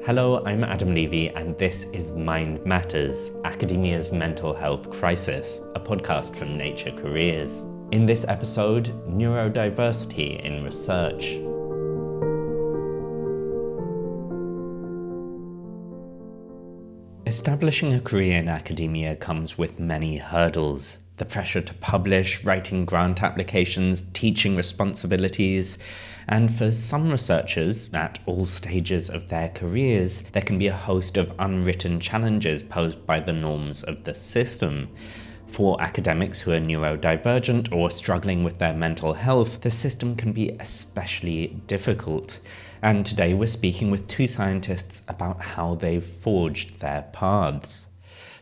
Hello, I'm Adam Levy, and this is Mind Matters, Academia's Mental Health Crisis, a podcast from Nature Careers. In this episode, neurodiversity in research. Establishing a career in academia comes with many hurdles. The pressure to publish, writing grant applications, teaching responsibilities, and for some researchers, at all stages of their careers, there can be a host of unwritten challenges posed by the norms of the system. For academics who are neurodivergent or struggling with their mental health, the system can be especially difficult. And today we're speaking with two scientists about how they've forged their paths.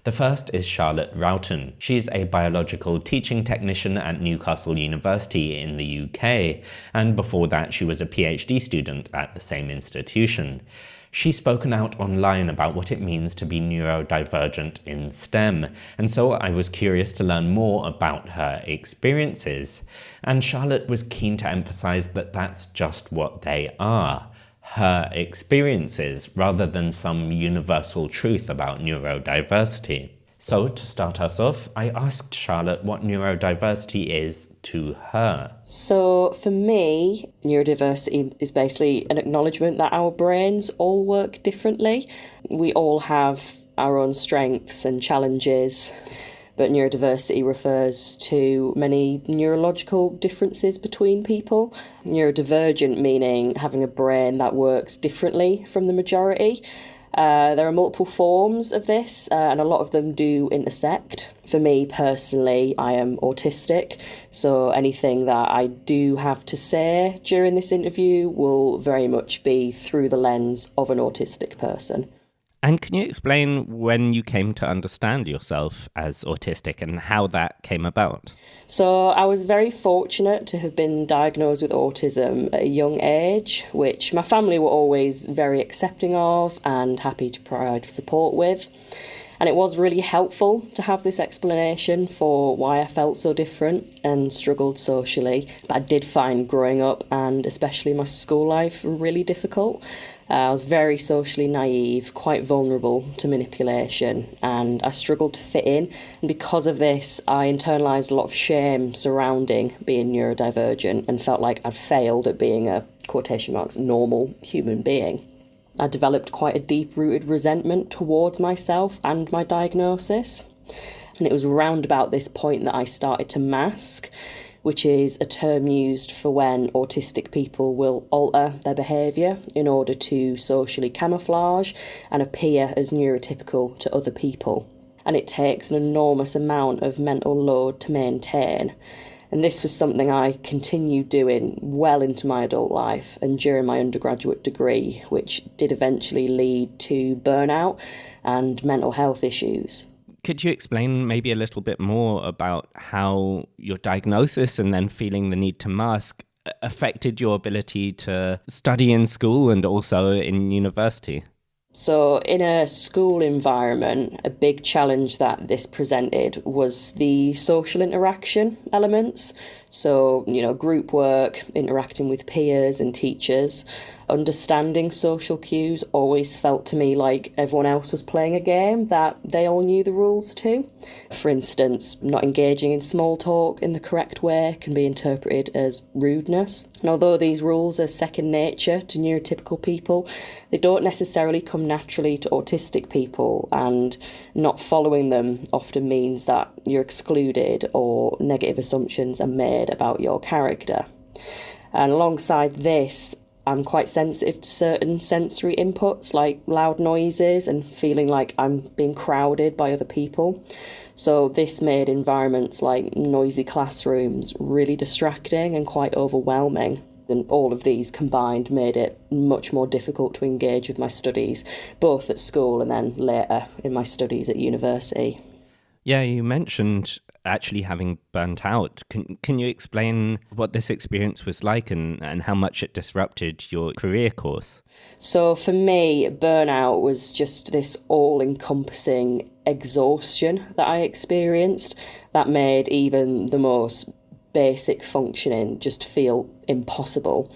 The first is Charlotte Roughton. She's a biological teaching technician at Newcastle University in the UK, and before that she was a PhD student at the same institution. She's spoken out online about what it means to be neurodivergent in STEM, and so I was curious to learn more about her experiences. And Charlotte was keen to emphasize that that's just what they are. Her experiences, rather than some universal truth about neurodiversity. So, to start us off, I asked Charlotte what neurodiversity is to her. So, for me, neurodiversity is basically an acknowledgement that our brains all work differently. We all have our own strengths and challenges. But neurodiversity refers to many neurological differences between people. Neurodivergent meaning having a brain that works differently from the majority. There are multiple forms of this, and a lot of them do intersect. For me personally, I am autistic, so anything that I do have to say during this interview will very much be through the lens of an autistic person. And can you explain when you came to understand yourself as autistic and how that came about? So I was very fortunate to have been diagnosed with autism at a young age, which my family were always very accepting of and happy to provide support with. And it was really helpful to have this explanation for why I felt so different and struggled socially. But I did find growing up and especially my school life really difficult. I was very socially naive, quite vulnerable to manipulation, and I struggled to fit in. And because of this, I internalised a lot of shame surrounding being neurodivergent and felt like I'd failed at being a, quotation marks, normal human being. I developed quite a deep-rooted resentment towards myself and my diagnosis. And it was round about this point that I started to mask, which is a term used for when autistic people will alter their behaviour in order to socially camouflage and appear as neurotypical to other people. And it takes an enormous amount of mental load to maintain. And this was something I continued doing well into my adult life and during my undergraduate degree, which did eventually lead to burnout and mental health issues. Could you explain maybe a little bit more about how your diagnosis and then feeling the need to mask affected your ability to study in school and also in university? So in a school environment, a big challenge that this presented was the social interaction elements. So, group work, interacting with peers and teachers. Understanding social cues always felt to me like everyone else was playing a game that they all knew the rules to. For instance, not engaging in small talk in the correct way can be interpreted as rudeness. And although these rules are second nature to neurotypical people, they don't necessarily come naturally to autistic people, and not following them often means that you're excluded or negative assumptions are made about your character. And alongside this, I'm quite sensitive to certain sensory inputs like loud noises and feeling like I'm being crowded by other people. So this made environments like noisy classrooms really distracting and quite overwhelming. And all of these combined made it much more difficult to engage with my studies, both at school and then later in my studies at university. Yeah, you mentioned actually having burnt out. Can you explain what this experience was like and how much it disrupted your career course? So for me, burnout was just this all-encompassing exhaustion that I experienced that made even the most basic functioning just feel impossible.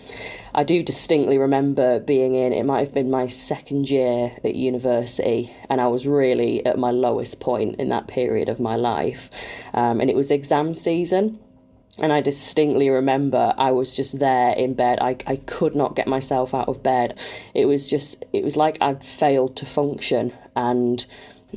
I do distinctly remember being in, it might have been my second year at university, and I was really at my lowest point in that period of my life. And it was exam season. And I distinctly remember I was just there in bed. I could not get myself out of bed. It was like I'd failed to function. And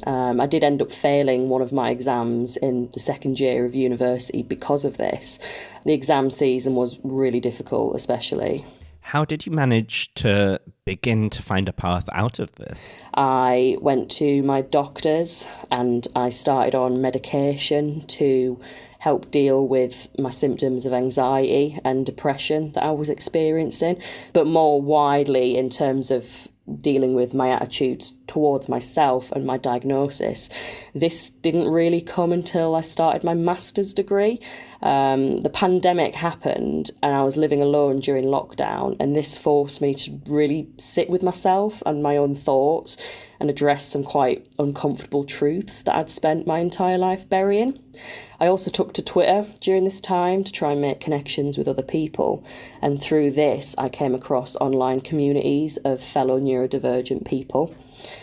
I did end up failing one of my exams in the second year of university because of this. The exam season was really difficult, especially. How did you manage to begin to find a path out of this? I went to my doctors and I started on medication to help deal with my symptoms of anxiety and depression that I was experiencing, but more widely in terms of dealing with my attitudes towards myself and my diagnosis. This didn't really come until I started my master's degree. The pandemic happened and I was living alone during lockdown, and this forced me to really sit with myself and my own thoughts and address some quite uncomfortable truths that I'd spent my entire life burying. I also took to Twitter during this time to try and make connections with other people, and through this I came across online communities of fellow neurodivergent people.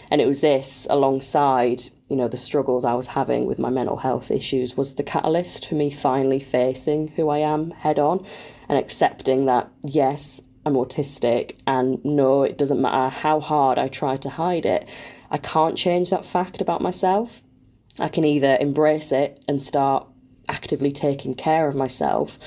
And it was this, alongside, the struggles I was having with my mental health issues, was the catalyst for me finally facing who I am head on and accepting that, yes, I'm autistic, and no, it doesn't matter how hard I try to hide it. I can't change that fact about myself. I can either embrace it and start actively taking care of myself,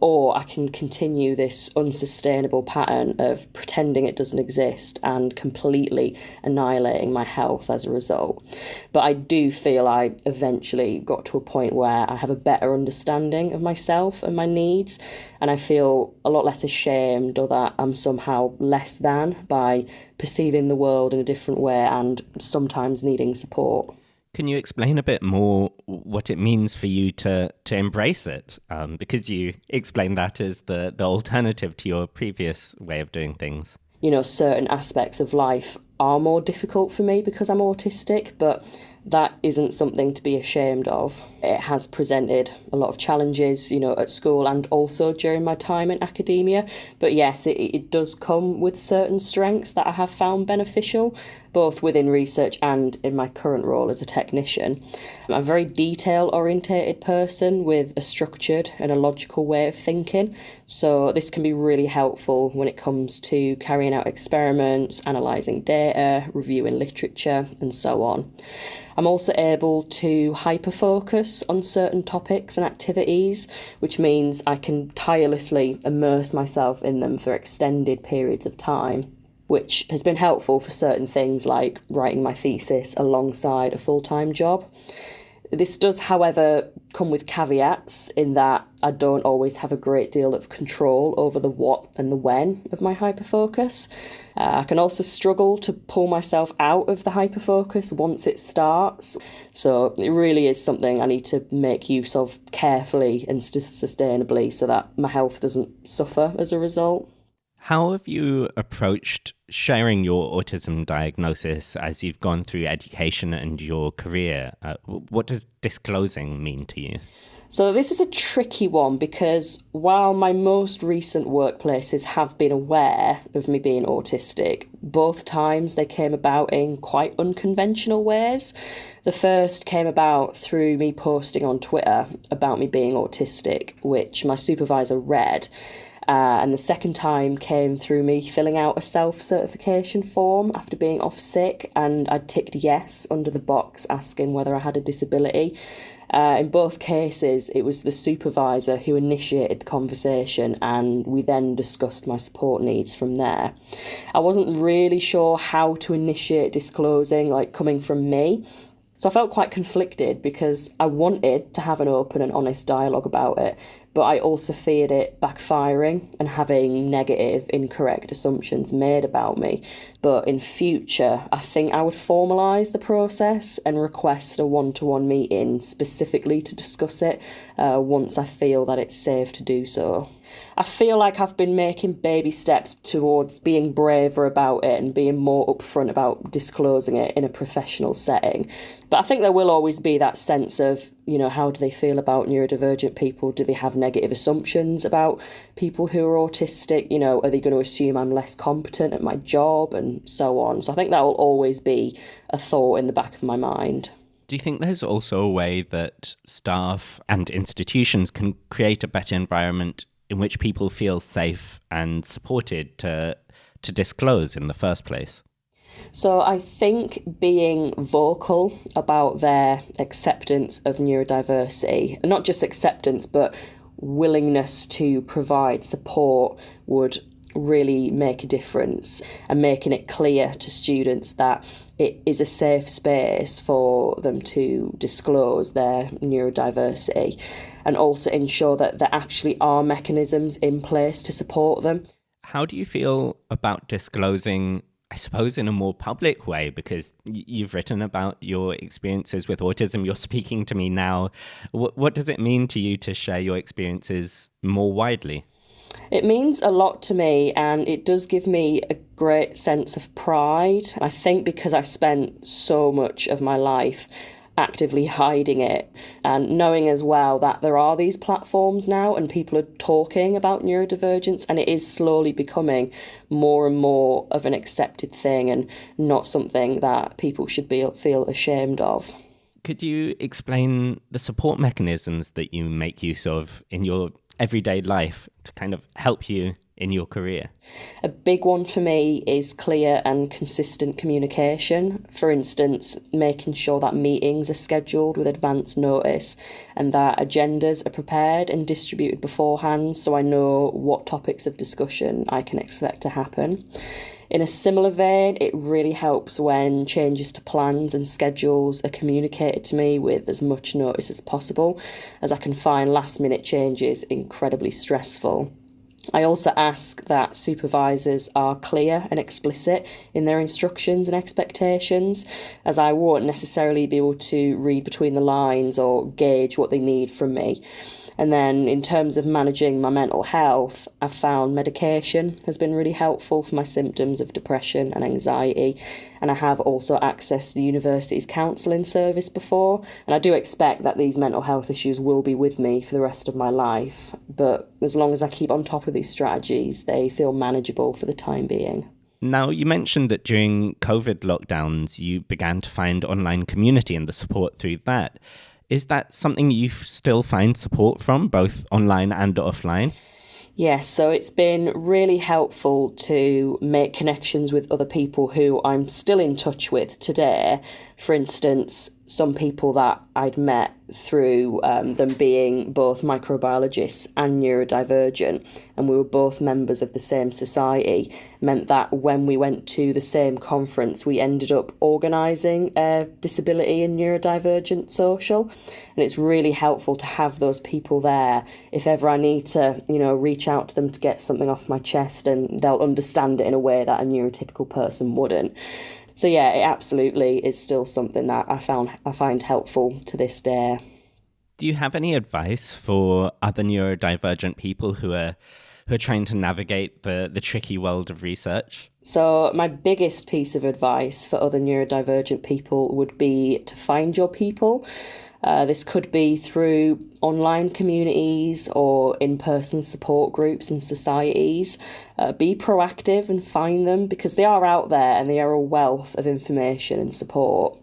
or I can continue this unsustainable pattern of pretending it doesn't exist and completely annihilating my health as a result. But I do feel I eventually got to a point where I have a better understanding of myself and my needs, and I feel a lot less ashamed or that I'm somehow less than by perceiving the world in a different way and sometimes needing support. Can you explain a bit more what it means for you to embrace it? Because you explained that as the alternative to your previous way of doing things. Certain aspects of life are more difficult for me because I'm autistic, but that isn't something to be ashamed of. It has presented a lot of challenges, at school and also during my time in academia. But yes, it does come with certain strengths that I have found beneficial, both within research and in my current role as a technician. I'm a very detail-orientated person with a structured and a logical way of thinking, so this can be really helpful when it comes to carrying out experiments, analysing data, reviewing literature, and so on. I'm also able to hyper-focus on certain topics and activities, which means I can tirelessly immerse myself in them for extended periods of time, which has been helpful for certain things like writing my thesis alongside a full-time job. This does, however, come with caveats in that I don't always have a great deal of control over the what and the when of my hyperfocus. I can also struggle to pull myself out of the hyperfocus once it starts. So it really is something I need to make use of carefully and sustainably so that my health doesn't suffer as a result. How have you approached sharing your autism diagnosis as you've gone through education and your career? What does disclosing mean to you? So this is a tricky one because while my most recent workplaces have been aware of me being autistic, both times they came about in quite unconventional ways. The first came about through me posting on Twitter about me being autistic, which my supervisor read. And the second time came through me filling out a self-certification form after being off sick, and I ticked yes under the box asking whether I had a disability. In both cases, it was the supervisor who initiated the conversation, and we then discussed my support needs from there. I wasn't really sure how to initiate disclosing, coming from me. So I felt quite conflicted because I wanted to have an open and honest dialogue about it, but I also feared it backfiring and having negative, incorrect assumptions made about me. But in future, I think I would formalise the process and request a one-to-one meeting specifically to discuss it once I feel that it's safe to do so. I feel like I've been making baby steps towards being braver about it and being more upfront about disclosing it in a professional setting. But I think there will always be that sense of, how do they feel about neurodivergent people? Do they have negative assumptions about people who are autistic? Are they going to assume I'm less competent at my job and so on? So I think that will always be a thought in the back of my mind. Do you think there's also a way that staff and institutions can create a better environment in which people feel safe and supported to disclose in the first place? So I think being vocal about their acceptance of neurodiversity, not just acceptance, but willingness to provide support would really make a difference, and making it clear to students that it is a safe space for them to disclose their neurodiversity, and also ensure that there actually are mechanisms in place to support them. How do you feel about disclosing, I suppose, in a more public way? Because you've written about your experiences with autism. You're speaking to me now. What does it mean to you to share your experiences more widely? It means a lot to me, and it does give me a great sense of pride. I think because I spent so much of my life actively hiding it, and knowing as well that there are these platforms now and people are talking about neurodivergence, and it is slowly becoming more and more of an accepted thing and not something that people should feel ashamed of. Could you explain the support mechanisms that you make use of in your everyday life to kind of help you in your career? A big one for me is clear and consistent communication. For instance, making sure that meetings are scheduled with advance notice and that agendas are prepared and distributed beforehand, so I know what topics of discussion I can expect to happen. In a similar vein, it really helps when changes to plans and schedules are communicated to me with as much notice as possible, as I can find last-minute changes incredibly stressful. I also ask that supervisors are clear and explicit in their instructions and expectations, as I won't necessarily be able to read between the lines or gauge what they need from me. And then in terms of managing my mental health, I've found medication has been really helpful for my symptoms of depression and anxiety. And I have also accessed the university's counselling service before. And I do expect that these mental health issues will be with me for the rest of my life. But as long as I keep on top of these strategies, they feel manageable for the time being. Now, you mentioned that during COVID lockdowns, you began to find online community and the support through that. Is that something you still find support from, both online and offline? Yes, so it's been really helpful to make connections with other people who I'm still in touch with today. For instance, some people that I'd met through them being both microbiologists and neurodivergent, and we were both members of the same society, meant that when we went to the same conference, we ended up organising a disability and neurodivergent social. And it's really helpful to have those people there if ever I need to, reach out to them to get something off my chest, and they'll understand it in a way that a neurotypical person wouldn't. So yeah, it absolutely is still something that I find helpful to this day. Do you have any advice for other neurodivergent people who are trying to navigate the tricky world of research? So my biggest piece of advice for other neurodivergent people would be to find your people. This could be through online communities or in-person support groups and societies. Be proactive and find them, because they are out there and they are a wealth of information and support.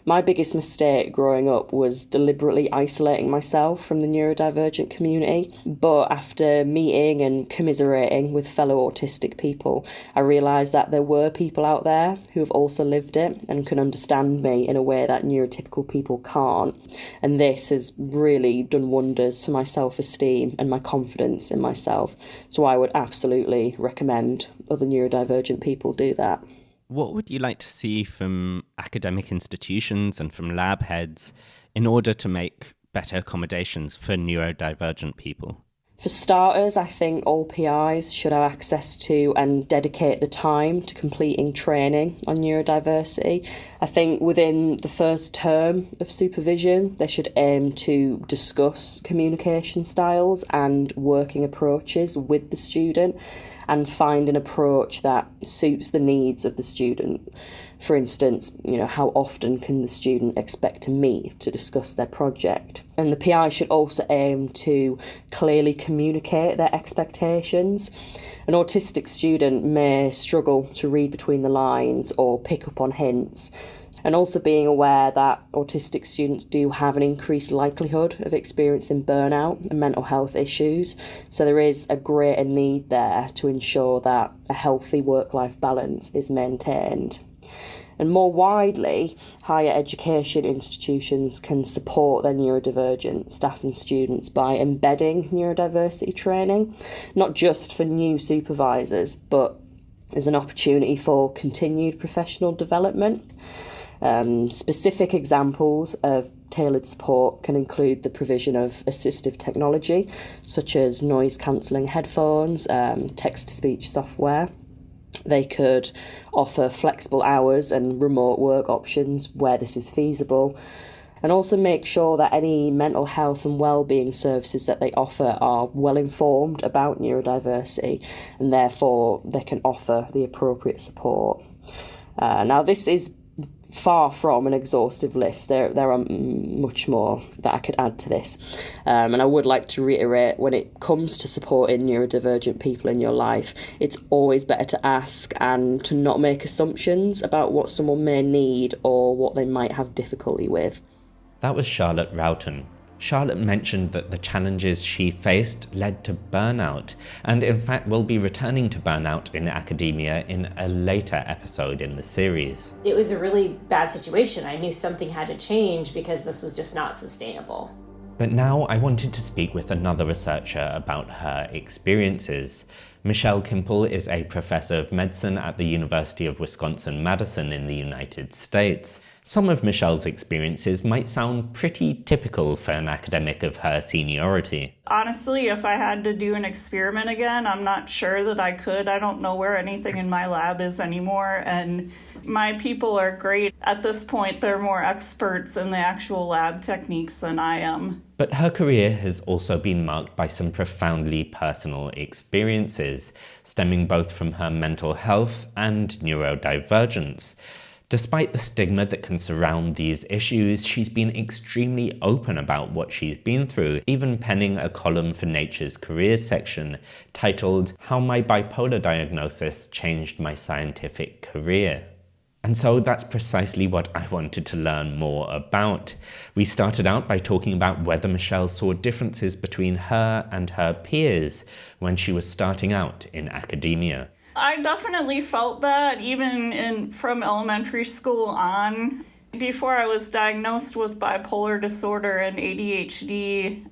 My biggest mistake growing up was deliberately isolating myself from the neurodivergent community, but after meeting and commiserating with fellow autistic people, I realised that there were people out there who have also lived it and can understand me in a way that neurotypical people can't. And this has really done wonders for my self-esteem and my confidence in myself. So I would absolutely recommend other neurodivergent people do that. What would you like to see from academic institutions and from lab heads in order to make better accommodations for neurodivergent people? For starters, I think all PIs should have access to and dedicate the time to completing training on neurodiversity. I think within the first term of supervision, they should aim to discuss communication styles and working approaches with the student and find an approach that suits the needs of the student. For instance, how often can the student expect to meet to discuss their project? And the PI should also aim to clearly communicate their expectations. An autistic student may struggle to read between the lines or pick up on hints. And also being aware that autistic students do have an increased likelihood of experiencing burnout and mental health issues. So there is a greater need there to ensure that a healthy work-life balance is maintained. And more widely, higher education institutions can support their neurodivergent staff and students by embedding neurodiversity training, not just for new supervisors, but as an opportunity for continued professional development. Specific examples of tailored support can include the provision of assistive technology, such as noise-cancelling headphones, text-to-speech software. They could offer flexible hours and remote work options where this is feasible, and also make sure that any mental health and well-being services that they offer are well informed about neurodiversity, and therefore they can offer the appropriate support. Now, this is far from an exhaustive list. There are much more that I could add to this. And I would like to reiterate, when it comes to supporting neurodivergent people in your life, it's always better to ask and to not make assumptions about what someone may need or what they might have difficulty with. That was Charlotte Roughton. Charlotte mentioned that the challenges she faced led to burnout, and in fact will be returning to burnout in academia in a later episode in the series. It was a really bad situation. I knew something had to change because this was just not sustainable. But now I wanted to speak with another researcher about her experiences. Michelle Kimple is a professor of medicine at the University of Wisconsin-Madison in the United States. Some of Michelle's experiences might sound pretty typical for an academic of her seniority. Honestly, if I had to do an experiment again, I'm not sure that I could. I don't know where anything in my lab is anymore, and my people are great. At this point, they're more experts in the actual lab techniques than I am. But her career has also been marked by some profoundly personal experiences, stemming both from her mental health and neurodivergence. Despite the stigma that can surround these issues, she's been extremely open about what she's been through, even penning a column for Nature's Careers section titled "How My Bipolar Diagnosis Changed My Scientific Career." And so that's precisely what I wanted to learn more about. We started out by talking about whether Michelle saw differences between her and her peers when she was starting out in academia. I definitely felt that even from elementary school on. Before I was diagnosed with bipolar disorder and ADHD,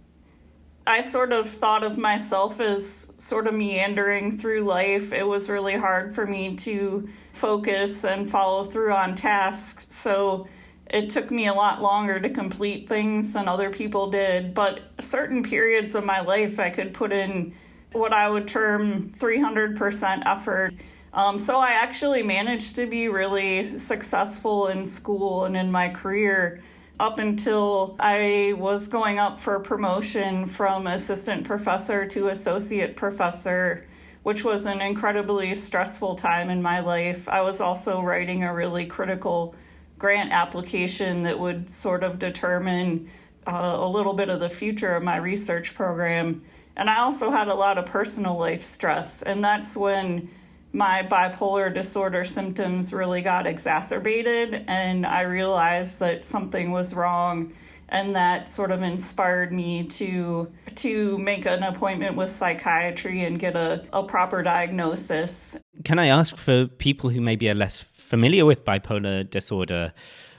I sort of thought of myself as sort of meandering through life. It was really hard for me to focus and follow through on tasks, so it took me a lot longer to complete things than other people did. But certain periods of my life I could put in what I would term 300% effort. So I actually managed to be really successful in school and in my career up until I was going up for promotion from assistant professor to associate professor, which was an incredibly stressful time in my life. I was also writing a really critical grant application that would sort of determine a little bit of the future of my research program. And I also had a lot of personal life stress, and that's when my bipolar disorder symptoms really got exacerbated, and I realized that something was wrong, and that sort of inspired me to make an appointment with psychiatry and get a proper diagnosis. Can I ask, for people who maybe are less familiar with bipolar disorder,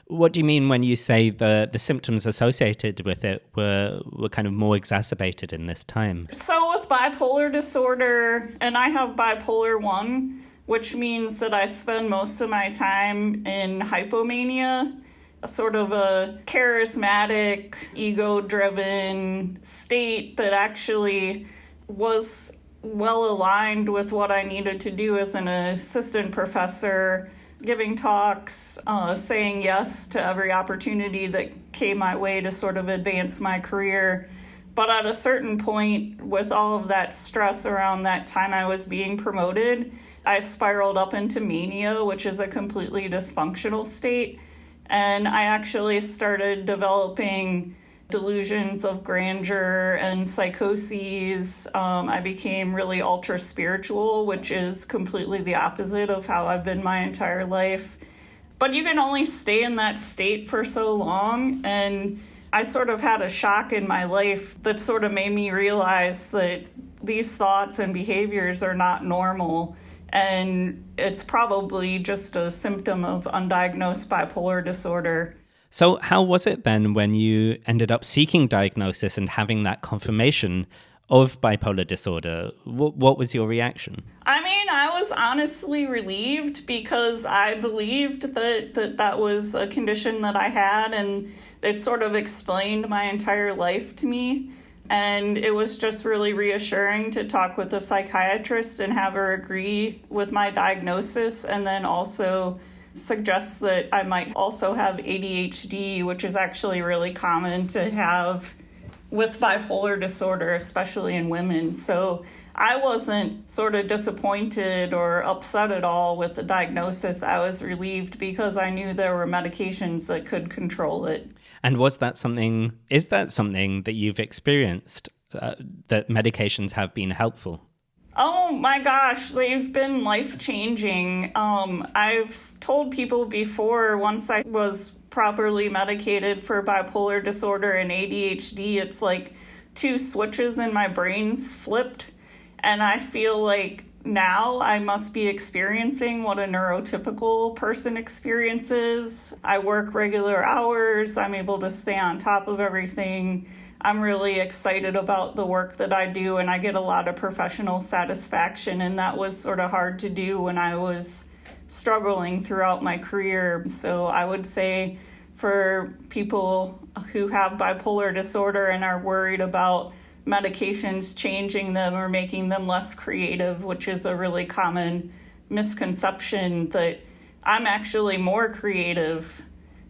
what do you mean when you say the symptoms associated with it were kind of more exacerbated in this time? So with bipolar disorder, and I have bipolar 1, which means that I spend most of my time in hypomania, a sort of a charismatic, ego-driven state that actually was well aligned with what I needed to do as an assistant professor, giving talks, saying yes to every opportunity that came my way to sort of advance my career. But at a certain point, with all of that stress around that time I was being promoted, I spiraled up into mania, which is a completely dysfunctional state. And I actually started developing delusions of grandeur and psychoses. I became really ultra spiritual, which is completely the opposite of how I've been my entire life. But you can only stay in that state for so long. And I sort of had a shock in my life that sort of made me realize that these thoughts and behaviors are not normal. And it's probably just a symptom of undiagnosed bipolar disorder. So how was it then when you ended up seeking diagnosis and having that confirmation of bipolar disorder? What was your reaction? I mean, I was honestly relieved because I believed that was a condition that I had, and it sort of explained my entire life to me. And it was just really reassuring to talk with a psychiatrist and have her agree with my diagnosis, and then also suggest that I might also have ADHD, which is actually really common to have with bipolar disorder, especially in women. So I wasn't sort of disappointed or upset at all with the diagnosis. I was relieved because I knew there were medications that could control it. And is that something that you've experienced, that medications have been helpful? Oh my gosh, they've been life-changing. I've told people before, once I was properly medicated for bipolar disorder and ADHD, it's like two switches in my brains flipped. And I feel like now I must be experiencing what a neurotypical person experiences. I work regular hours. I'm able to stay on top of everything. I'm really excited about the work that I do, and I get a lot of professional satisfaction, and that was sort of hard to do when I was struggling throughout my career. So I would say for people who have bipolar disorder and are worried about medications changing them or making them less creative, which is a really common misconception, that I'm actually more creative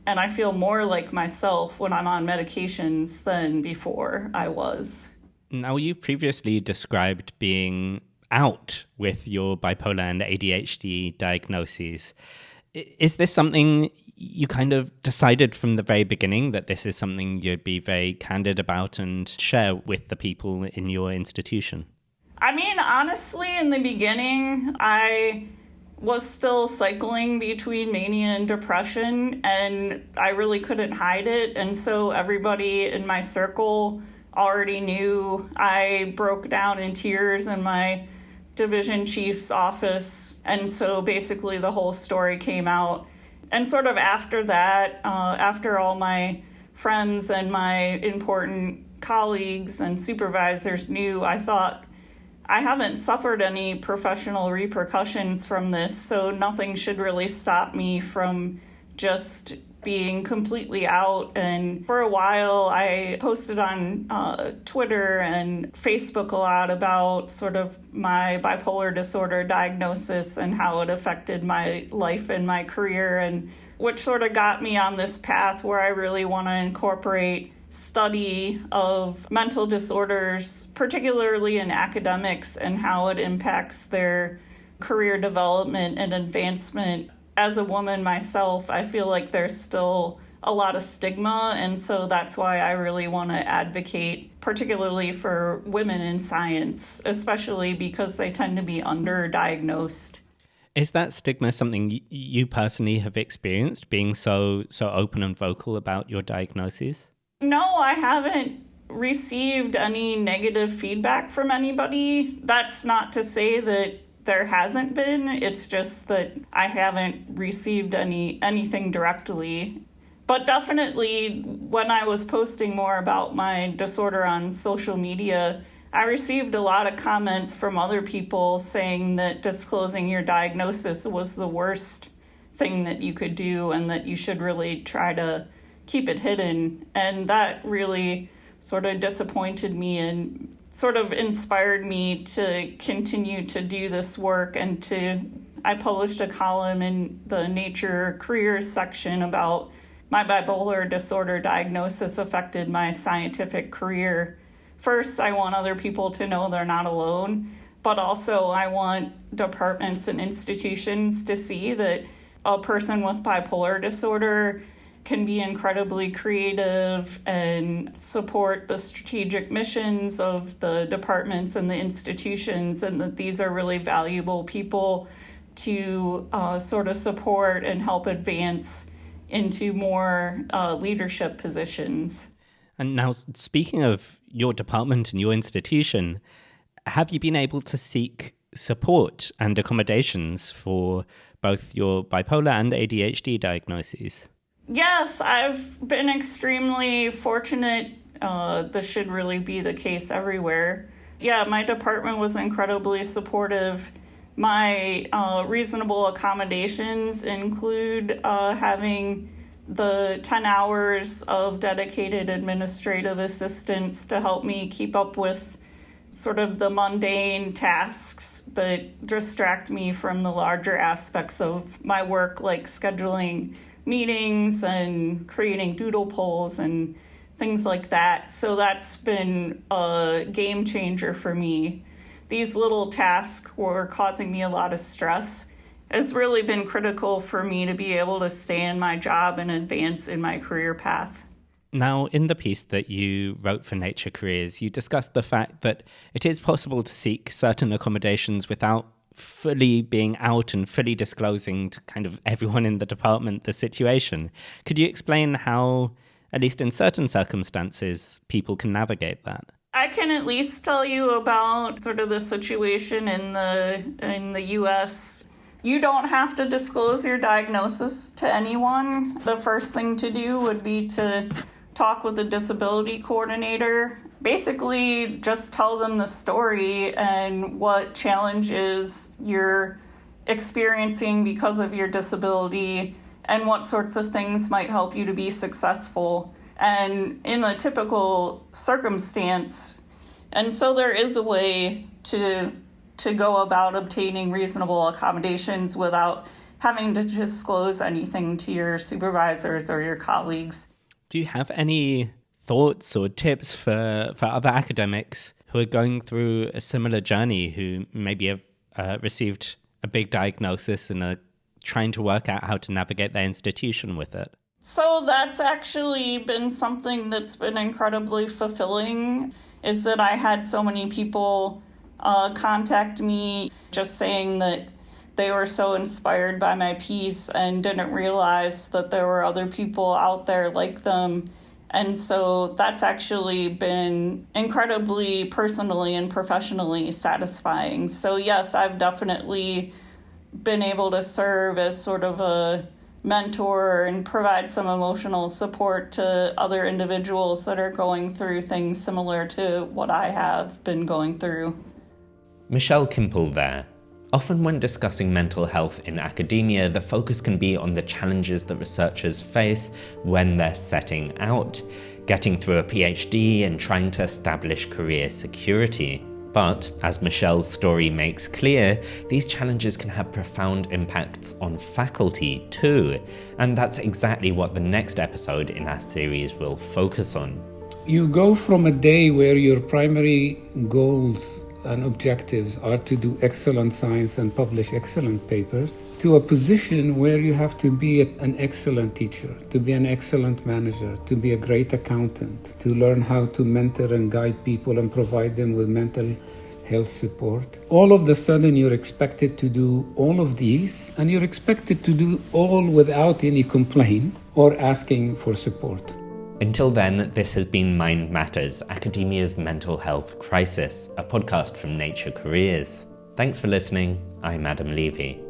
and I feel more like myself when I'm on medications than before I was. Now, you've previously described being out with your bipolar and ADHD diagnoses. Is this something you kind of decided from the very beginning that this is something you'd be very candid about and share with the people in your institution? I mean, honestly, in the beginning, I was still cycling between mania and depression, and I really couldn't hide it. And so everybody in my circle already knew. I broke down in tears in my division chief's office. And so basically the whole story came out. And sort of after that, after all my friends and my important colleagues and supervisors knew, I thought, I haven't suffered any professional repercussions from this, so nothing should really stop me from just being completely out. And for a while, I posted on Twitter and Facebook a lot about sort of my bipolar disorder diagnosis and how it affected my life and my career, and which sort of got me on this path where I really want to incorporate study of mental disorders, particularly in academics, and how it impacts their career development and advancement. As a woman myself, I feel like there's still a lot of stigma, and so that's why I really want to advocate, particularly for women in science, especially because they tend to be underdiagnosed. Is that stigma something you personally have experienced, being so open and vocal about your diagnoses? No, I haven't received any negative feedback from anybody. That's not to say that there hasn't been. It's just that I haven't received anything directly. But definitely when I was posting more about my disorder on social media, I received a lot of comments from other people saying that disclosing your diagnosis was the worst thing that you could do and that you should really try to keep it hidden. And that really sort of disappointed me and sort of inspired me to continue to do this work. And I published a column in the Nature Careers section about my bipolar disorder diagnosis affected my scientific career. First, I want other people to know they're not alone, but also I want departments and institutions to see that a person with bipolar disorder can be incredibly creative and support the strategic missions of the departments and the institutions, and that these are really valuable people to sort of support and help advance into more leadership positions. And now, speaking of your department and your institution, have you been able to seek support and accommodations for both your bipolar and ADHD diagnoses? Yes, I've been extremely fortunate. This should really be the case everywhere. Yeah, my department was incredibly supportive. My reasonable accommodations include having the 10 hours of dedicated administrative assistance to help me keep up with sort of the mundane tasks that distract me from the larger aspects of my work, like scheduling meetings and creating doodle polls and things like that. So that's been a game changer for me. These little tasks were causing me a lot of stress. It's really been critical for me to be able to stay in my job and advance in my career path. Now, in the piece that you wrote for Nature Careers, you discussed the fact that it is possible to seek certain accommodations without fully being out and fully disclosing to kind of everyone in the department the situation. Could you explain how, at least in certain circumstances, people can navigate that? I can at least tell you about sort of the situation in the US. You don't have to disclose your diagnosis to anyone. The first thing to do would be to talk with a disability coordinator. Basically, just tell them the story and what challenges you're experiencing because of your disability and what sorts of things might help you to be successful. And in a typical circumstance, and so there is a way to go about obtaining reasonable accommodations without having to disclose anything to your supervisors or your colleagues. Do you have any thoughts or tips for other academics who are going through a similar journey, who maybe have received a big diagnosis and are trying to work out how to navigate their institution with it? So that's actually been something that's been incredibly fulfilling, is that I had so many people contact me just saying that they were so inspired by my piece and didn't realize that there were other people out there like them. And so that's actually been incredibly personally and professionally satisfying. So yes, I've definitely been able to serve as sort of a mentor and provide some emotional support to other individuals that are going through things similar to what I have been going through. Michelle Kimple there. Often when discussing mental health in academia, the focus can be on the challenges that researchers face when they're setting out, getting through a PhD and trying to establish career security. But, as Michelle's story makes clear, these challenges can have profound impacts on faculty too, and that's exactly what the next episode in our series will focus on. You go from a day where your primary goals and objectives are to do excellent science and publish excellent papers, to a position where you have to be an excellent teacher, to be an excellent manager, to be a great accountant, to learn how to mentor and guide people and provide them with mental health support. All of a sudden you're expected to do all of these, and you're expected to do all without any complaint or asking for support. Until then, this has been Mind Matters, Academia's Mental Health Crisis, a podcast from Nature Careers. Thanks for listening. I'm Adam Levy.